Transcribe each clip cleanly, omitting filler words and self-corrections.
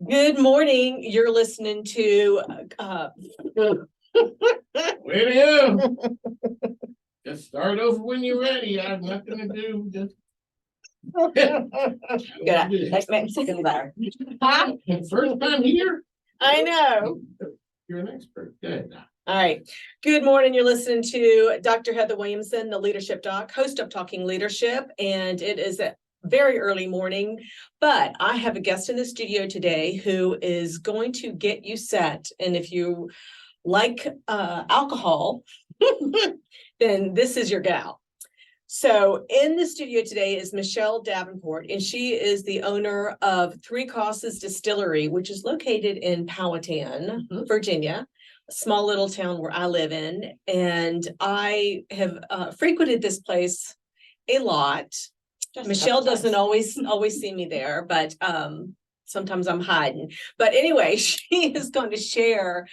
Good morning. You're listening to Wait a minute. Just start over when you're ready. I have nothing to do. Just Good. Next makes it better. first time here. I know. You're an expert. Good. All right. Good morning. You're listening to Dr. Heather Williamson, the Leadership Doc, host of Talking Leadership, and it is a very early morning, but I have a guest in the studio today who is going to get you set. And if you like alcohol, then this is your gal. So in the studio today is Michelle Davenport, and she is the owner of Three Crosses Distillery, which is located in Powhatan, Virginia, a small little town where I live in. And I have frequented this place a lot. Michelle doesn't always see me there, but sometimes I'm hiding. But anyway, she is going to share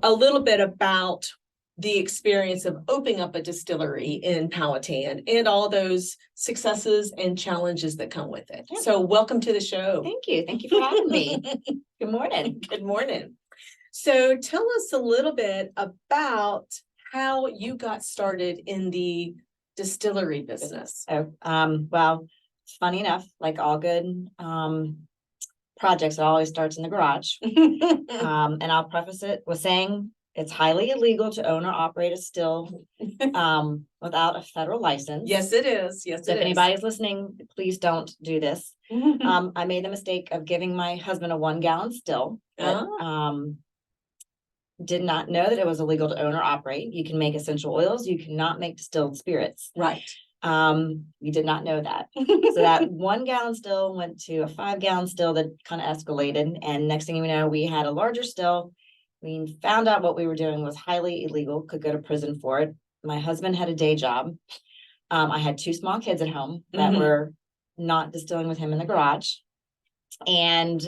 a little bit about the experience of opening up a distillery in Powhatan and all those successes and challenges that come with it. So welcome to the show. Thank you. Thank you for having me. Good morning. Good morning. So tell us a little bit about how you got started in the distillery business. Oh, well, funny enough, like all good projects, it always starts in the garage. And I'll preface it with saying it's highly illegal to own or operate a still without a federal license. Yes, it is. Yes, So if anybody's listening, please don't do this. I made the mistake of giving my husband a 1-gallon still. But, did not know that it was illegal to own or operate. You can make essential oils, you cannot make distilled spirits. Right. We did not know that. So that 1-gallon still went to a 5-gallon still that kind of escalated. And next thing you know, we had a larger still. We found out what we were doing was highly illegal, could go to prison for it. My husband had a day job. I had 2 small kids at home that were not distilling with him in the garage. And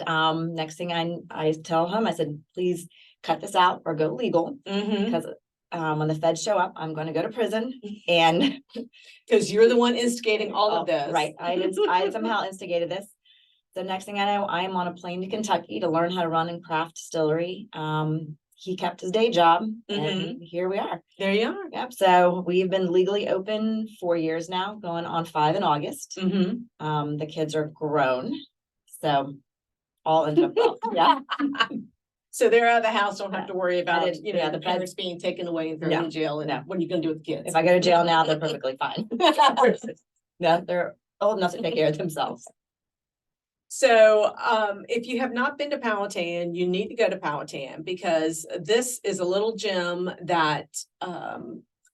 next thing I tell him, I said, please cut this out or go legal, because when the feds show up, I'm going to go to prison. And because you're the one instigating all of this. Right. I somehow instigated this. So next thing I know, I am on a plane to Kentucky to learn how to run and craft distillery. He kept his day job, and here we are. There you are. Yep. So we've been legally open 4 years now, going on 5 in August. The kids are grown, so all ended up well. Yeah. So they're out of the house, don't have to worry about the the parents being taken away and thrown in jail. And what are you gonna do with the kids? If I go to jail now, they're perfectly fine. Yeah, they're old enough to take care of themselves. So if you have not been to Powhatan, you need to go to Powhatan, because this is a little gem that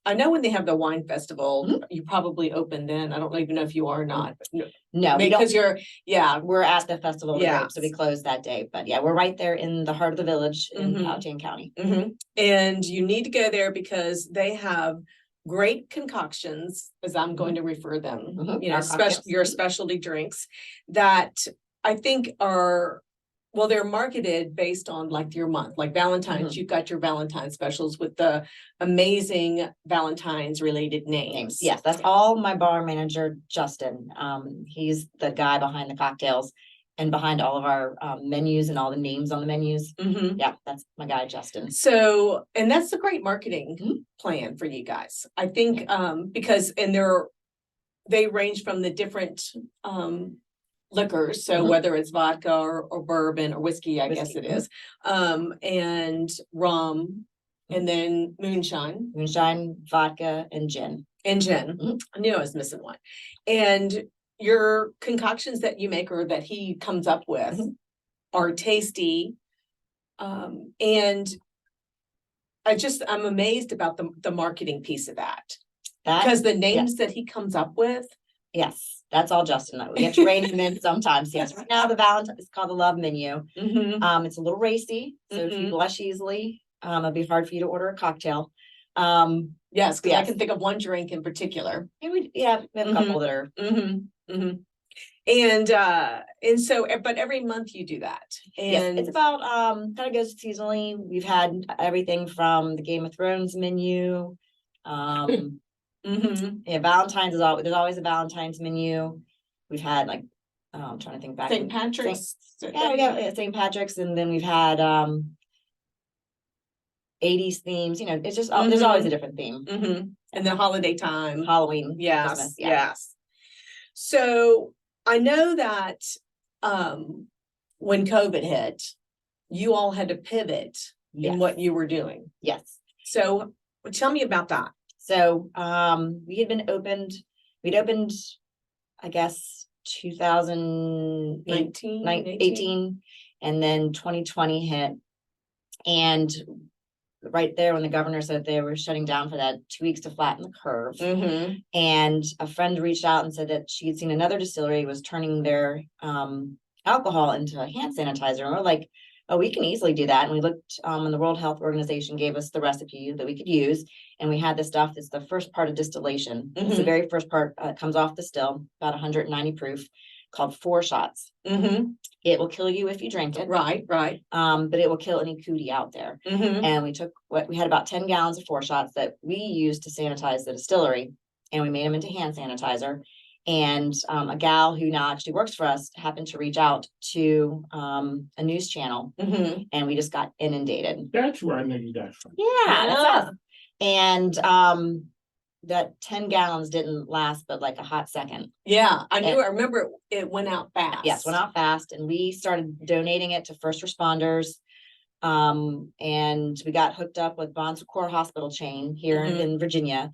I know when they have the wine festival, you probably open then. I don't even know if you are or not. No, because we're at the festival of the Yeah. grapes, so we closed that day. But yeah, we're right there in the heart of the village in Powhatan County. And you need to go there because they have great concoctions, as I'm going to refer them, your specialty drinks that I think are, well, they're marketed based on like your month, like Valentine's. You've got your Valentine's specials with the amazing Valentine's related names. Yes, that's all my bar manager, Justin. He's the guy behind the cocktails and behind all of our menus and all the names on the menus. Yeah, that's my guy, Justin. So, and that's a great marketing plan for you guys. I think because, and they range from the different liquors, so whether it's vodka or bourbon or whiskey, I guess it is, and rum, and then moonshine, vodka, and gin. I knew I was missing one. And your concoctions that you make or that he comes up with are tasty, and I'm amazed about the marketing piece of that because the names that he comes up with. Yes, that's all Justin. We have to rein him in sometimes. Yes, right now the Valentine is called the Love Menu. It's a little racy, so if you blush easily, it'll be hard for you to order a cocktail. Yes, because I can think of one drink in particular. We have a couple that are. And so, but every month you do that. And yes, it's about kind of goes seasonally. We've had everything from the Game of Thrones menu. Yeah, Valentine's is always, there's always a Valentine's menu. We've had like I'm trying to think back. St. Patrick's. Yeah, we got St. Patrick's, and then we've had 80s themes, it's just, there's always a different theme. And the holiday time. Halloween, Yes, Christmas, yeah. yes. So I know that when COVID hit, you all had to pivot in Yes. what you were doing. Yes. So tell me about that. So we'd opened, I guess, 2018, 18. and then 2020 hit. And right there when the governor said they were shutting down for that 2 weeks to flatten the curve. And a friend reached out and said that she had seen another distillery was turning their alcohol into a hand sanitizer. And we're like, oh, we can easily do that. And we looked, and the World Health Organization gave us the recipe that we could use. And we had the stuff that's the first part of distillation. It's the very first part, comes off the still, about 190 proof, called 4 shots. It will kill you if you drink it. Right. But it will kill any cootie out there. And we had about 10 gallons of 4 shots that we used to sanitize the distillery, and we made them into hand sanitizer. And a gal who now actually works for us happened to reach out to a news channel, and we just got inundated. That's where I know you got from. Yeah, that's us. And that 10 gallons didn't last but like a hot second. Yeah, I remember it went out fast. Yes, went out fast, and we started donating it to first responders. And we got hooked up with Bon Secours hospital chain here in Virginia,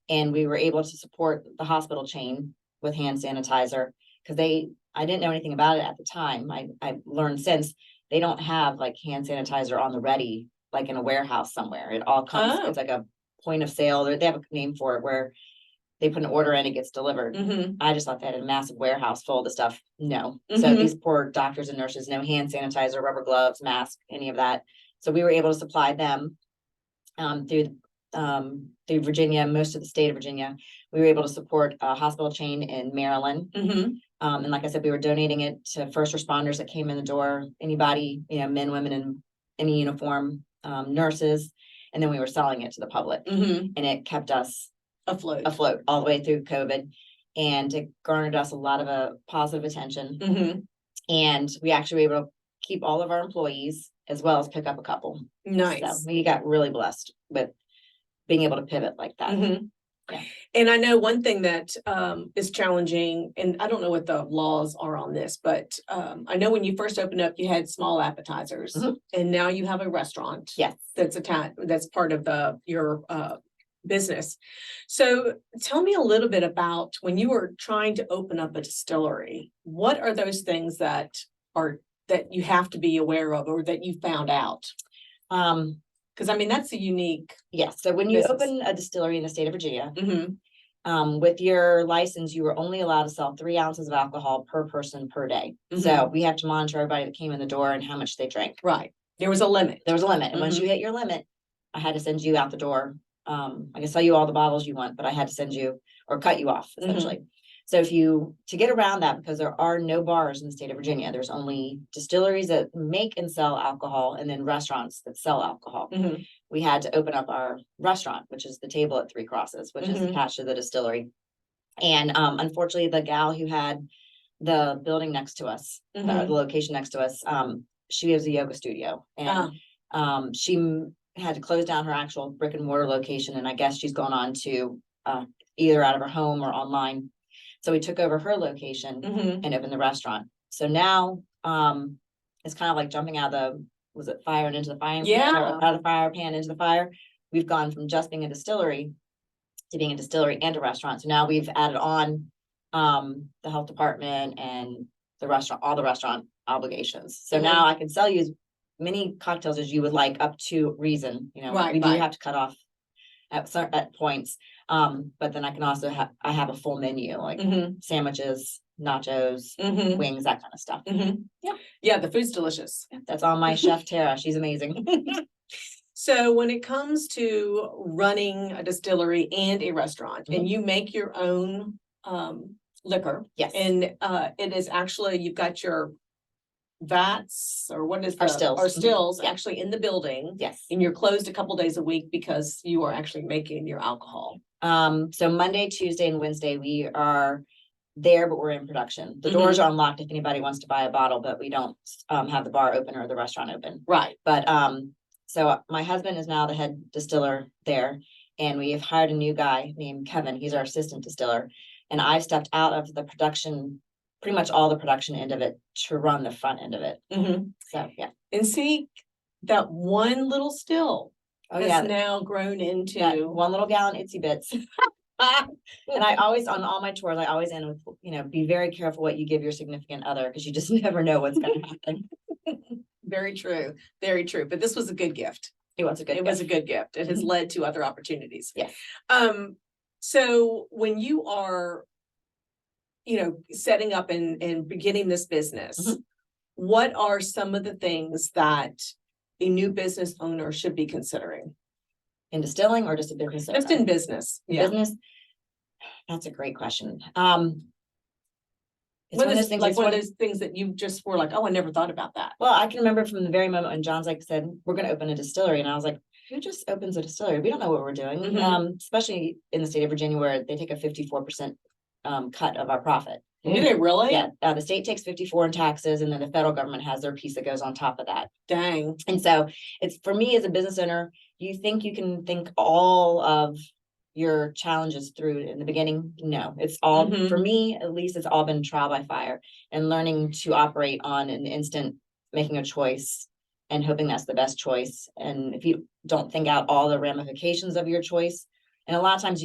and we were able to support the hospital chain with hand sanitizer, because I didn't know anything about it at the time. I learned since they don't have like hand sanitizer on the ready, like in a warehouse somewhere. It all comes, it's like a point of sale, or they have a name for it, where they put an order in, it gets delivered. I just thought they had a massive warehouse full of the stuff. No. So these poor doctors and nurses, no hand sanitizer, rubber gloves, mask, any of that. So we were able to supply them through Virginia, most of the state of Virginia. We were able to support a hospital chain in Maryland. And like I said, we were donating it to first responders that came in the door, anybody, men, women in any uniform, nurses. And then we were selling it to the public, and it kept us afloat all the way through COVID. And it garnered us a lot of positive attention. And we actually were able to keep all of our employees, as well as pick up a couple. Nice. So we got really blessed with being able to pivot like that. Yeah. And I know one thing that is challenging, and I don't know what the laws are on this, but I know when you first opened up, you had small appetizers, and now you have a restaurant. Yes. That's part of your business. So tell me a little bit about when you were trying to open up a distillery. What are those things that you have to be aware of, or that you found out? Because I mean, that's a unique. Yes. So when you business. open a distillery in the state of Virginia, with your license, you were only allowed to sell 3 ounces of alcohol per person per day. So we have to monitor everybody that came in the door and how much they drank. Right. There was a limit. There was a limit. And once you hit your limit, I had to send you out the door. I can sell you all the bottles you want, but I had to send you or cut you off essentially. So to get around that, because there are no bars in the state of Virginia, there's only distilleries that make and sell alcohol, and then restaurants that sell alcohol. We had to open up our restaurant, which is the Table at 3 Crosses, which is attached to the distillery. And unfortunately, the gal who had the building next to us, the location next to us, she has a yoga studio, and she had to close down her actual brick and mortar location, and I guess she's gone on to either out of her home or online. So we took over her location and opened the restaurant. So now it's kind of like jumping out of fire and into the fire? Yeah. Out of the fire pan into the fire. We've gone from just being a distillery to being a distillery and a restaurant. So now we've added on the health department and the restaurant, all the restaurant obligations. So now I can sell you as many cocktails as you would like, up to reason. We do have to cut off at points. But then I can also have a full menu, like sandwiches, nachos, wings, that kind of stuff. Yeah, the food's delicious. That's on my chef Tara. She's amazing. So when it comes to running a distillery and a restaurant, and you make your own liquor, Yes. and it is actually, you've got your vats, or what is Our stills. Our stills Yeah. actually in the building, Yes. and you're closed a couple days a week because you are actually making your alcohol. So Monday, Tuesday, and Wednesday we are there, but we're in production. The doors are unlocked if anybody wants to buy a bottle, but we don't have the bar open or the restaurant open. Right. But so my husband is now the head distiller there, and we have hired a new guy named Kevin. He's our assistant distiller, and I stepped out of the production, pretty much all the production end of it, to run the front end of it. Mhm. So yeah. And see, that one little still Oh has yeah. now grown That into. 1 little gallon itsy bits. And I always, on all my tours, I always end with, be very careful what you give your significant other, because you just never know what's gonna happen. Very true, very true. But this was a good gift. It was a good. It was a gift. good gift. It has Mhm. led to other opportunities. Yes. So when you are, setting up and beginning this business, Mhm. what are some of the things that a new business owner should be considering? In distilling or just a business? Just owner? in business, yeah. Business. That's a great question. It's What one of is those things. like it's one of one- those things that you just were like, oh, I never thought about that. Well, I can remember from the very moment when John's like said, we're gonna open a distillery, and I was like, who just opens a distillery? We don't know what we're doing. Mhm. Especially in the state of Virginia, where they take a 54% cut of our profit. Do they really? Yeah, the state takes 54 in taxes, and then the federal government has their piece that goes on top of that. Dang. And so it's, for me as a business owner, you think you can think all of your challenges through in the beginning. No, it's all, Mhm. for me, at least, it's all been trial by fire and learning to operate on an instant, making a choice and hoping that's the best choice. And if you don't think out all the ramifications of your choice, and a lot of times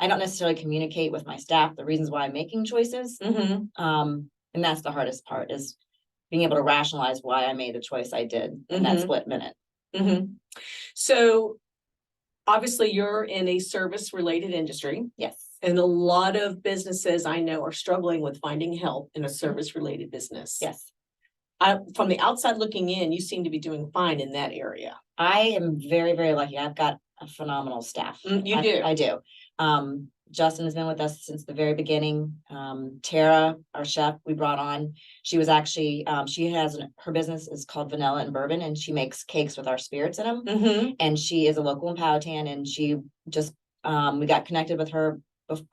I don't necessarily communicate with my staff the reasons why I'm making choices. Mhm. And that's the hardest part, is being able to rationalize why I made the choice I did in that Mhm. split minute. Mhm. So obviously you're in a service related industry, Yes. and a lot of businesses I know are struggling with finding help in a service related business. Yes. From the outside looking in, you seem to be doing fine in that area. I am very, very lucky. I've got a phenomenal staff. You do. I do. Justin has been with us since the very beginning. Tara, our chef, we brought on. She was actually, she has, her business is called Vanilla and Bourbon, and she makes cakes with our spirits in them. Mhm. And she is a local in Powhatan, and she just, we got connected with her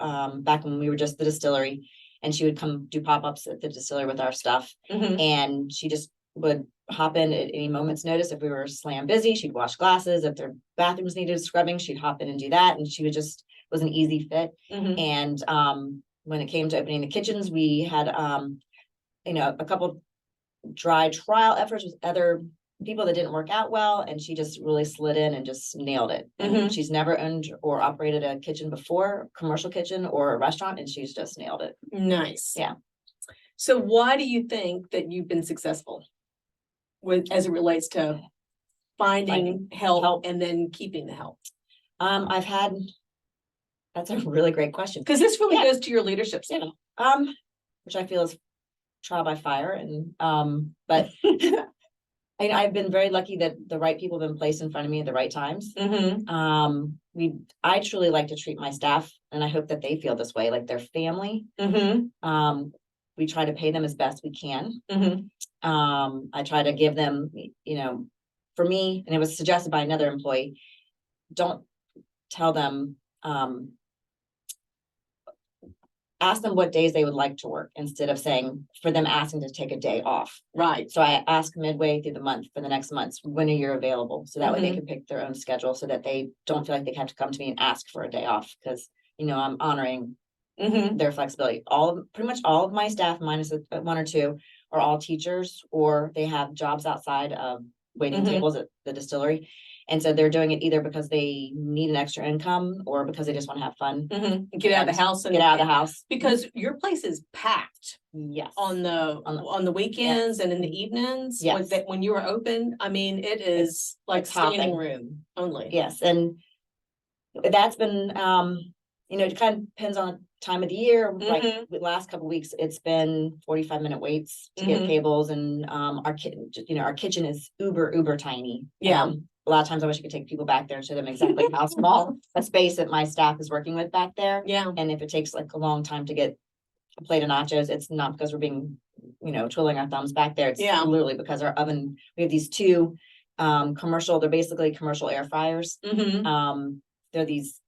back when we were just the distillery, and she would come do pop-ups at the distillery with our stuff. Mhm. And she just would hop in at any moment's notice. If we were slam busy, she'd wash glasses. If their bathrooms needed scrubbing, she'd hop in and do that. And she would just, was an easy fit. Mhm. And when it came to opening the kitchens, we had a couple dry trial efforts with other people that didn't work out well, and she just really slid in and just nailed it. And Mhm. she's never owned or operated a kitchen before, commercial kitchen or a restaurant, and she's just nailed it. Nice. Yeah. So why do you think that you've been successful as it relates to finding help and then keeping the help? That's a really great question. Because this really Yeah. goes to your leadership skill. Which I feel is trial by fire, and but I've been very lucky that the right people have been placed in front of me at the right times. Mhm. I truly like to treat my staff, and I hope that they feel this way, like their family. Mhm. We try to pay them as best we can. Mhm. I try to give them, for me, and it was suggested by another employee, don't tell them, ask them what days they would like to work, instead of saying, for them asking to take a day off. Right. So I ask midway through the month for the next months, when are you available? So that way they can pick their own schedule, so that they don't feel like they have to come to me and ask for a day off, because, I'm honoring Mhm. their flexibility. Pretty much all of my staff, minus one or two, are all teachers, or they have jobs outside of waiting Mhm. tables at the distillery. And so they're doing it either because they need an extra income, or because they just want to have fun, Mhm. Get out of the house and get out of the house. because your place is packed Yes. on the weekends and in the evenings. Yes. When you are open, I mean, it is like it's hopping. standing room only. Yes, and that's been, it kind of depends on the time of the year. Like Mhm. the last couple weeks, it's been 45-minute waits to get Mhm. tables, and our kitchen is uber tiny. Yeah. A lot of times I wish I could take people back there and show them exactly how small a space that my staff is working with back there. Yeah. And if it takes like a long time to get a plate of nachos, it's not because we're being, twiddling our thumbs back there. It's Yeah. literally because our oven, we have these two they're basically commercial air fryers. Mhm. They're these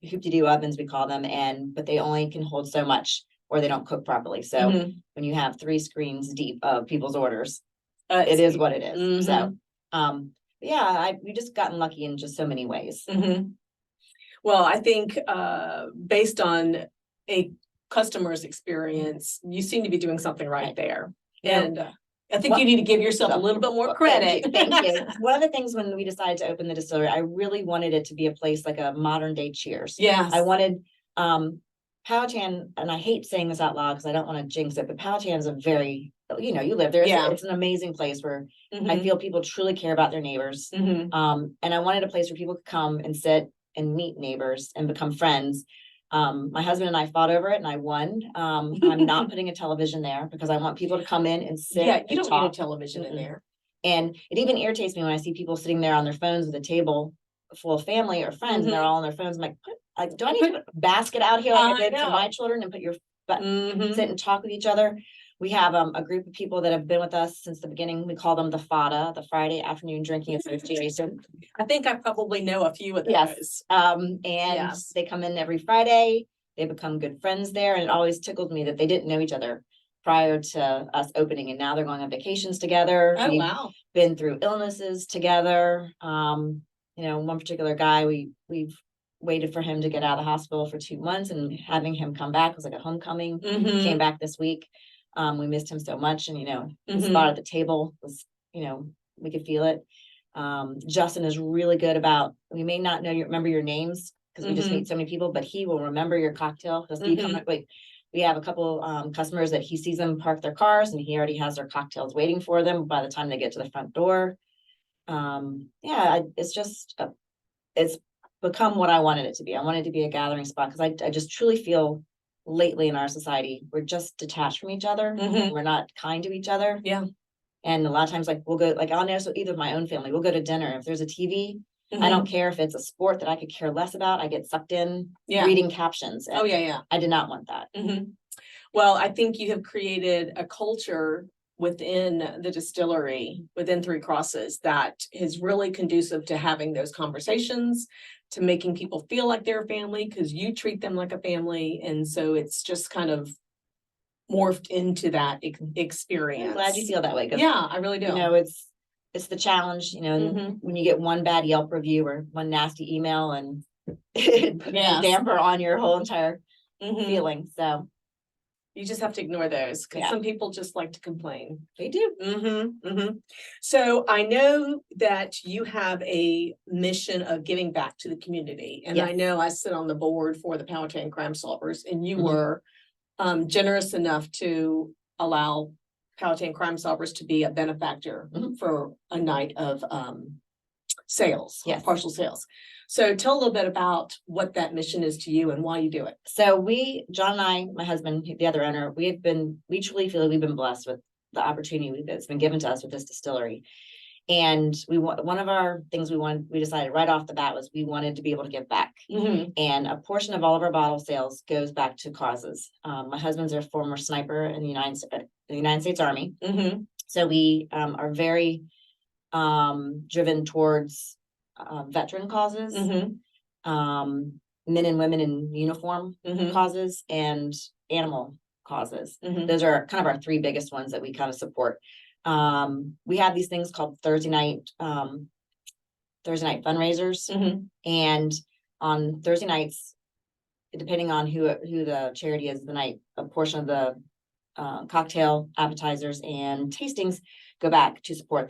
hoop-de-doo ovens, we call them, but they only can hold so much or they don't cook properly. So Mhm. when you have 3 screens deep of people's orders, It it is what it is. So, Mhm. yeah, we just gotten lucky in just so many ways. Well, I think based on a customer's experience, you seem to be doing something right Right. there. Yeah. And I think you need to give yourself a little bit more Well, credit. Thank you. One of the things when we decided to open the distillery, I really wanted it to be a place like a modern day Cheers. Yes. I wanted, Powhatan, and I hate saying this out loud because I don't want to jinx it, but Powhatan is a very, you live there. Yeah. It's an amazing place where I Mhm. feel people truly care about their neighbors. Mhm. And I wanted a place where people could come and sit and meet neighbors and become friends. My husband and I fought over it and I won. I'm not putting a television there because I want people to come in and sit Yeah, and you don't need a talk. television in there. And it even irritates me when I see people sitting there on their phones with a table full of family or friends and they're all on their phones. I'm like, do I need to put a basket out here like I I did for my know. children and Mhm. sit and talk with each other? We have a group of people that have been with us since the beginning. We call them the FADA, the Friday Afternoon Drinking Association. I think I probably know a few of those. Yes. And Yes. they come in every Friday. They become good friends there. And it always tickled me that they didn't know each other prior to us opening. And now they're going on vacations together. Oh, We've wow. been through illnesses together. One particular guy, we've waited for him to get out of the hospital for 2 months and having him come back was like a homecoming. Mhm. Came back this week. We missed him so much and, the Mhm. spot at the table was, we could feel it. Justin is really good about, we may not remember your names because we just meet so many people, but he will remember your cocktail because he come up, we have a couple customers that he sees them park their cars and he already has their cocktails waiting for them by the time they get to the front door. It's become what I wanted it to be. I wanted it to be a gathering spot because I just truly feel lately in our society, we're just detached from each other. Mhm. We're not kind to each other. Yeah. And a lot of times, like we'll go, like I'll know, so either my own family, we'll go to dinner. If there's a TV, I don't care if it's a sport that I could care less about. I get sucked in Yeah. reading captions. Oh, yeah. I did not want that. Well, I think you have created a culture within the distillery, within Three Crosses, that is really conducive to having those conversations, to making people feel like they're a family, because you treat them like a family. And so it's just kind of morphed into that experience. I'm glad you feel that way. 'Cause, Yeah, I really do. It's the challenge, Mhm. when you get one bad Yelp review or one nasty email and it puts a Yes. damper on your whole entire Mhm. feeling. So You just have to ignore those because Yeah. some people just like to complain. they do. So I know that you have a mission of giving back to the community. And I Yes. know I sit on the board for the Powhatan Crime Solvers and you Mhm. were generous enough to allow Powhatan Crime Solvers to be a benefactor Mhm. for a night of sales, Yes. partial sales. So tell a little bit about what that mission is to you and why you do it. So John and I, my husband, the other owner, we truly feel we've been blessed with the opportunity that's been given to us with this distillery. And one of our things we decided right off the bat was we wanted to be able to give back. And a portion of all of our bottle sales goes back to causes. My husband's a former sniper in the United States Army. So we are very driven towards veteran causes, men and women in uniform causes, and animal causes. Those are kind of our 3 biggest ones that we kind of support. We have these things called Thursday night fundraisers. And on Thursday nights, depending on who the charity is the night, a portion of the cocktail, appetizers, and tastings go back to support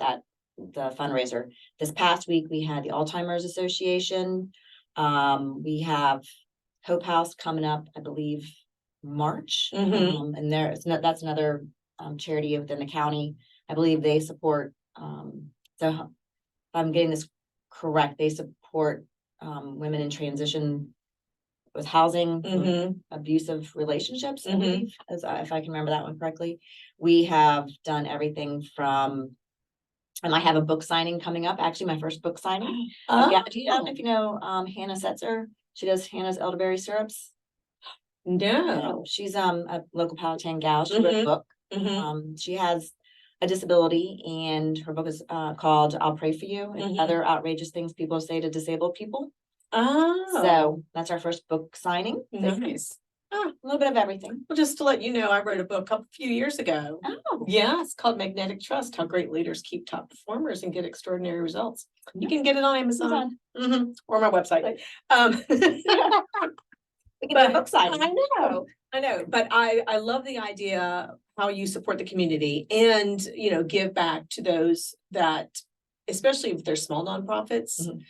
the fundraiser. This past week, we had the Alzheimer's Association. We have Hope House coming up, I believe, March. And that's another charity within the county. I believe they support, so if I'm getting this correct, they support women in transition with housing, abusive relationships, I believe, if I can remember that one correctly. We have done everything from, and I have a book signing coming up, actually my first book signing. Yeah, do you know if you know Hannah Setzer? She does Hannah's elderberry syrups. No. She's a local Powhatan gal. She wrote a book. She has a disability and her book is called I'll Pray for You and Other Outrageous Things People Say to Disabled People. Oh, So that's our first book signing. So, nice. a little bit of everything. Well, just to let you know, I wrote a book a few years ago. Oh, Yeah, it's called Magnetic Trust, How Great Leaders Keep Top Performers and Get Extraordinary Results. You Yeah. can get it on Amazon. Or my website. Right. Um, we can do a But book signing. I know, but I love the idea how you support the community and, you know, give back to those that, especially if they're small nonprofits. Mhm.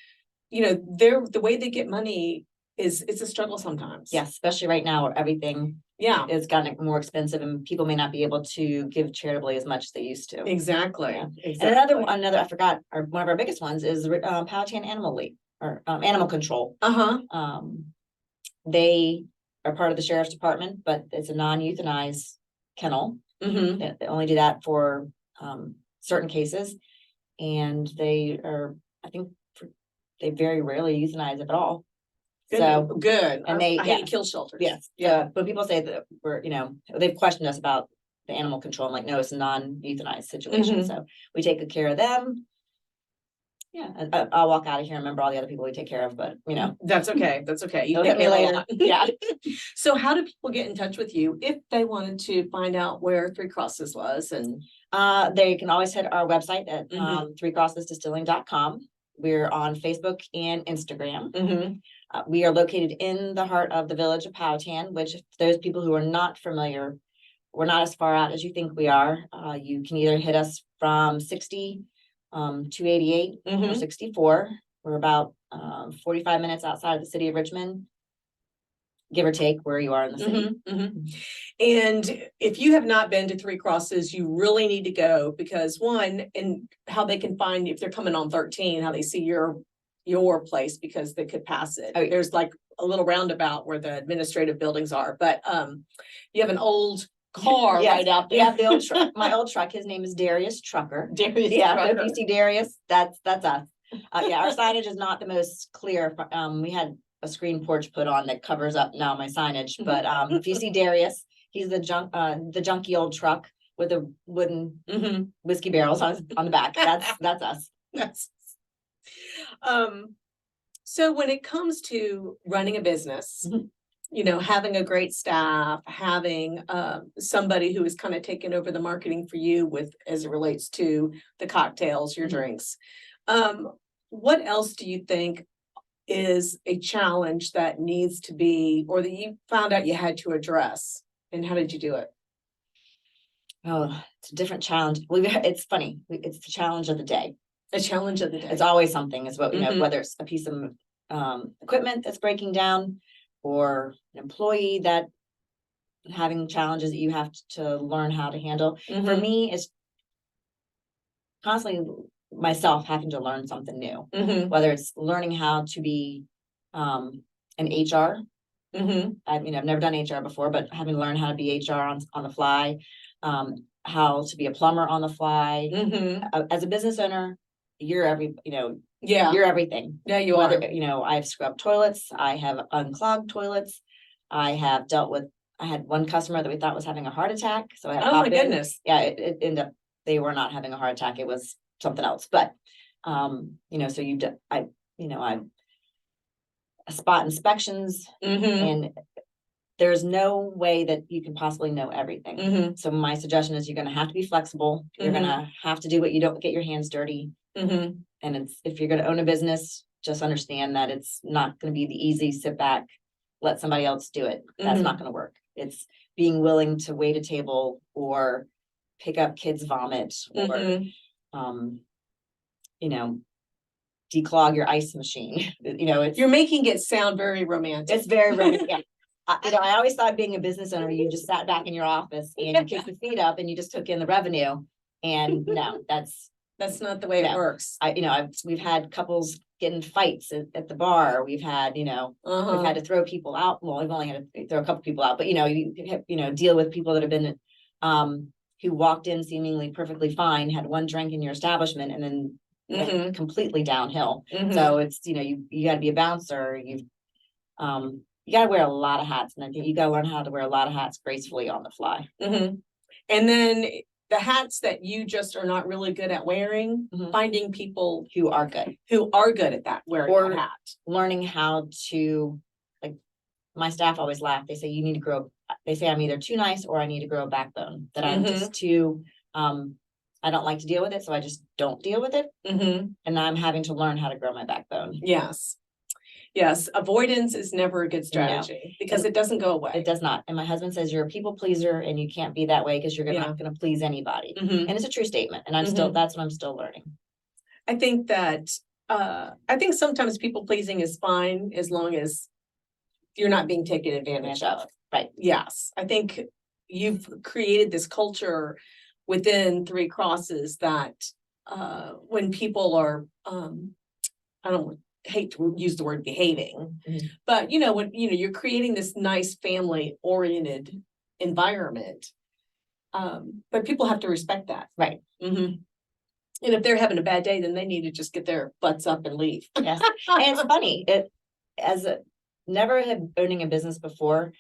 You know, the way they get money it's a struggle sometimes. Yes, especially right now where everything Yeah, is gotten more expensive and people may not be able to give charitably as much as they used to. exactly. Yeah. And Exactly. another, I forgot, or one of our biggest ones is Powhatan Animal League or Animal Control. Uh-huh. They are part of the sheriff's department, but it's a non-euthanized kennel. Mm-hmm. They only do that for certain cases. And they are, I think, they very rarely euthanize if at all. So, Good. and they- I hate yeah. kill shelters. yes, yeah, but people say that we're, they've questioned us about the animal control. I'm like, no, it's a non-euthanized situation. Mhm. So we take good care of them. Yeah, I'll walk out of here and remember all the other people we take care of, but That's okay. That's okay. You They'll take hit me care of a later. lot. Yeah. So how do people get in touch with you if they wanted to find out where Three Crosses was and? They can always hit our website at Mhm. threecrossesdistilling.com. We're on Facebook and Instagram. Mhm. We are located in the heart of the village of Powhatan, which those people who are not familiar, we're not as far out as you think we are. You can either hit us from 60 288 or Mhm. 64. We're about 45 minutes outside of the city of Richmond, give or take where you are in the city. Mhm. Mhm. And if you have not been to Three Crosses, you really need to go because one, and how they can find if they're coming on 13, how they see your place because they could pass it. Oh, yeah. There's like a little roundabout where the administrative buildings are, but you have an old car Yes, right out we there. have the old truck, my old truck, his name is Darius Trucker. Darius Yeah, so if Trucker. you see Darius, that's us. Yeah, our signage is not the most clear. We had a screen porch put on that covers up now my signage, but if you see Darius, he's the junky old truck with the wooden Mhm. whiskey barrels on the back. That's us. Yes. So when it comes to running a business, Mhm. you know, having a great staff, having somebody who is kind of taking over the marketing for you with as it relates to the cocktails, your Mhm. drinks. What else do you think is a challenge that needs to be, or that you found out you had to address? And how did you do it? Oh, it's a different challenge. It's funny. It's the challenge of the day. A challenge of the day. It's always something is what, Mhm. whether it's a piece of equipment that's breaking down or an employee that having challenges that you have to learn how to handle. For Mhm. me, it's constantly myself having to learn something new, Mhm. whether it's learning how to be an HR. Mhm. I've never done HR before, but having learned how to be HR on the fly, how to be a plumber on the fly. Mhm. As a business owner, you're Yeah. you're everything. Yeah, you Whether, are. I've scrubbed toilets, I have unclogged toilets, I have dealt with, I had one customer that we thought was having a heart attack, so I had to Oh my pop in. goodness. Yeah, it ended up, they were not having a heart attack, it was something else, but, so I spot inspections, Mhm. and there's no way that you can possibly know everything. Mhm. So my suggestion is you're gonna have to be flexible, you're Mhm. gonna have to do what you don't get your hands dirty. Mhm. And if you're gonna own a business, just understand that it's not gonna be the easy sit back, let somebody else do it. That's not gonna work. It's being willing to wait a table or pick up kids' vomit or, Mhm. um, you know, declog your ice machine. You're making it sound very romantic. it's very, yeah. I always thought being a business owner, you just sat back in your office and you kicked your feet up and you just took in the revenue. And no, That's not the way it No. works. we've had couples get in fights at the bar. We've had, we've Uh-huh. had to throw people out. Well, we've only had to throw a couple people out, but you deal with people that have been, who walked in seemingly perfectly fine, had one drink in your establishment and then went Mhm. completely downhill. Mhm. So it's, you gotta be a bouncer. You gotta wear a lot of hats, and I think you gotta learn how to wear a lot of hats gracefully on the fly. Mhm. And then the hats that you just are not really good at wearing, Mhm. finding people Who are good, who are good at that, wearing Or- that hat. learning how to, like, my staff always laugh. They say you need to grow, they say I'm either too nice or I need to grow a backbone, that I'm just too, I don't like to deal with it, so I just don't deal with it. Mm-hmm. And I'm having to learn how to grow my backbone. Yes. Yes, avoidance is never a good strategy because it doesn't go away. It does not. And my husband says you're a people pleaser and you can't be that way because you're Yeah. not gonna please anybody. Mhm. And it's a true statement. And I'm still, that's what I'm still learning. I think that, I think sometimes people pleasing is fine as long as you're not being taken advantage of. Right. Yes, I think you've created this culture within Three Crosses that, when people are, I don't hate to use the word behaving, Mhm. but you know, when, you know, you're creating this nice family oriented environment. But people have to respect that. Right. Mhm. And if they're having a bad day, then they need to just get their butts up and leave. Yes. And it's funny, never had owning a business before.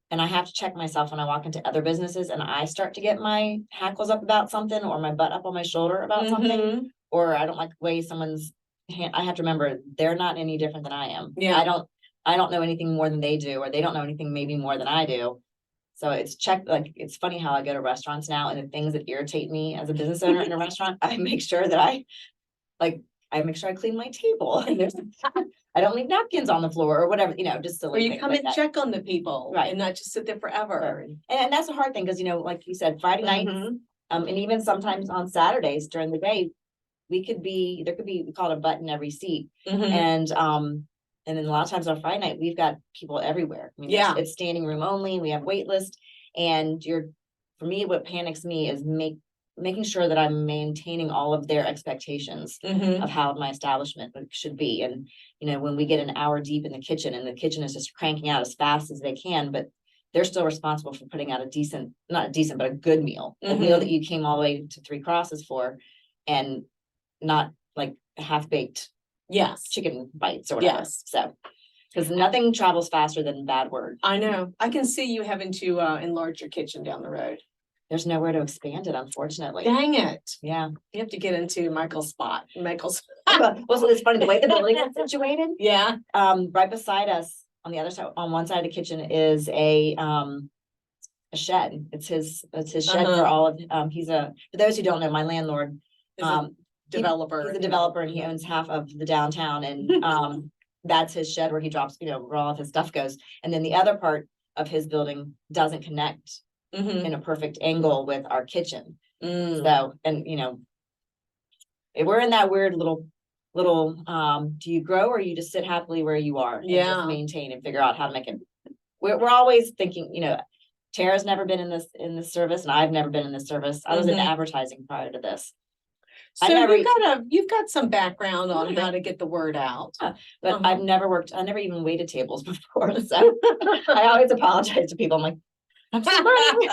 And I have to check myself when I walk into other businesses and I start to get my hackles up about something or my butt up on my shoulder about something. Mhm. Or I don't like the way someone's hand, I have to remember they're not any different than I am. Yeah. I don't know anything more than they do, or they don't know anything maybe more than I do. So it's funny how I go to restaurants now and the things that irritate me as a business owner in a restaurant, I make sure that I make sure I clean my table. And I don't leave napkins on the floor or whatever, just Or silly you things come like and that. check on the people. Right. And not just sit there forever. And that's a hard thing, because like you said, Friday nights, Mhm. and even sometimes on Saturdays during the day, there could be, we call it a butt in every seat. Mhm. And then a lot of times on Friday night, we've got people everywhere. I mean, Yeah. it's standing room only, we have wait list. And for me, what panics me is making sure that I'm maintaining all of their expectations Mhm. of how my establishment should be. And, when we get an hour deep in the kitchen and the kitchen is just cranking out as fast as they can, but they're still responsible for putting out not a decent, but a good meal, a meal that you came all the way to Three Crosses for, and not like half-baked Yes, chicken bites or whatever. Yes. So, because nothing travels faster than bad word. I know. I can see you having to enlarge your kitchen down the road. There's nowhere to expand it, unfortunately. Dang it. Yeah. You have to get into Michael's spot. Well, so it's funny, the way the building is situated, Yeah. right beside us, on the other side, on one side of the kitchen is a shed. It's his shed for all of, for those who don't know, my landlord, Is a developer. he's a developer and he owns half of the downtown, and that's his shed where he drops, where all of his stuff goes. And then the other part of his building doesn't connect Mhm. in a perfect angle with our kitchen. Mm. So, and we're in that weird little, do you grow or you just sit happily where you are? And Yeah. just maintain and figure out how to make it. We're always thinking, Tara's never been in this service and I've never been in this service. I was in Mhm. advertising prior to this. So I never- you've got some background on how to get the word out. But I never even waited tables before, so I always apologize to people. I'm like, I'm still learning.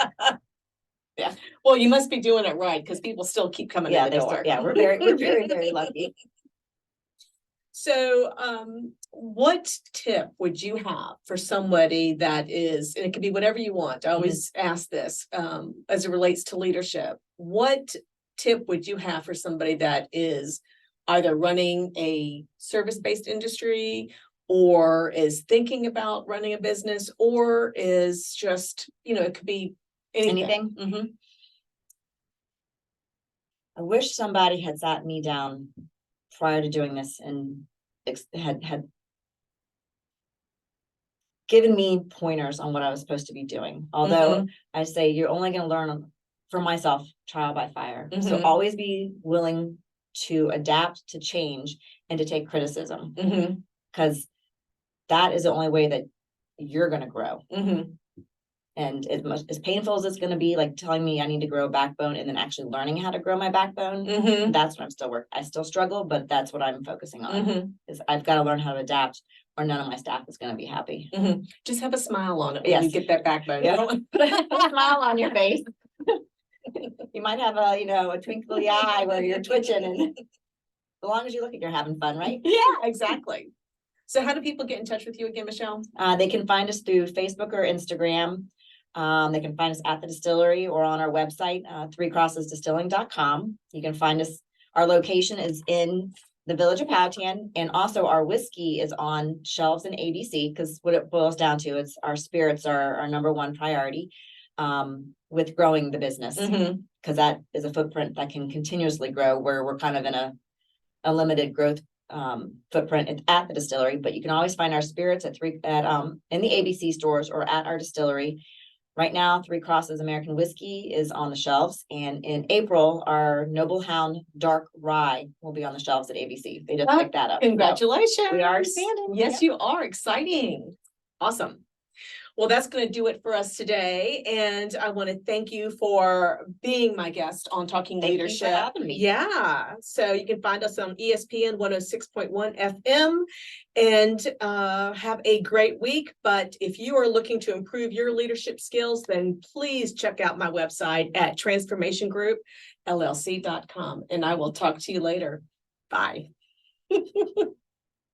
Yeah, well, you must be doing it right because people still keep coming in the door. We're very, very lucky. So, what tip would you have for somebody that is, and it could be whatever you want, I always ask this, as it relates to leadership. What tip would you have for somebody that is either running a service-based industry or is thinking about running a business or is just, it could be anything? Mhm. I wish somebody had sat me down prior to doing this and had given me pointers on what I was supposed to be doing. Although I say you're only going to learn from myself, trial by fire. So Mhm. always be willing to adapt, to change, and to take criticism, Mhm. because that is the only way that you're going to grow. Mhm. And as painful as it's going to be, like telling me I need to grow a backbone and then actually learning how to grow my backbone, Mhm. that's what I'm still working. I still struggle, but that's what I'm focusing on. Mhm. Is I've got to learn how to adapt, or none of my staff is going to be happy. Mhm. Just have a smile on it when you Yes. get that backbone. Yeah. Put a smile on your face. You might have a twinkly eye where you're twitching, and as long as you look at, you're having fun, right? Yeah, exactly. So how do people get in touch with you again, Michelle? They can find us through Facebook or Instagram. They can find us at the distillery or on our website, threecrossesdistilling.com. You can find us, our location is in the village of Powhatan, and also our whiskey is on shelves in ABC, because what it boils down to is our spirits are our number one priority with growing the business, Mhm. because that is a footprint that can continuously grow, where we're kind of in a limited growth footprint at the distillery. But you can always find our spirits in the ABC stores or at our distillery. Right now, Three Crosses American Whiskey is on the shelves, and in April, our Noble Hound Dark Rye will be on the shelves at ABC. They just Oh, picked that up. So Congratulations. we are expanding. Yes, Yep. you are. Exciting. Awesome. Well, that's going to do it for us today. And I want to thank you for being my guest on Talking Thank you for Leadership. having me. Yeah. So you can find us on ESPN 106.1 FM and have a great week. But if you are looking to improve your leadership skills, then please check out my website at transformationgroupllc.com. And I will talk to you later. Bye.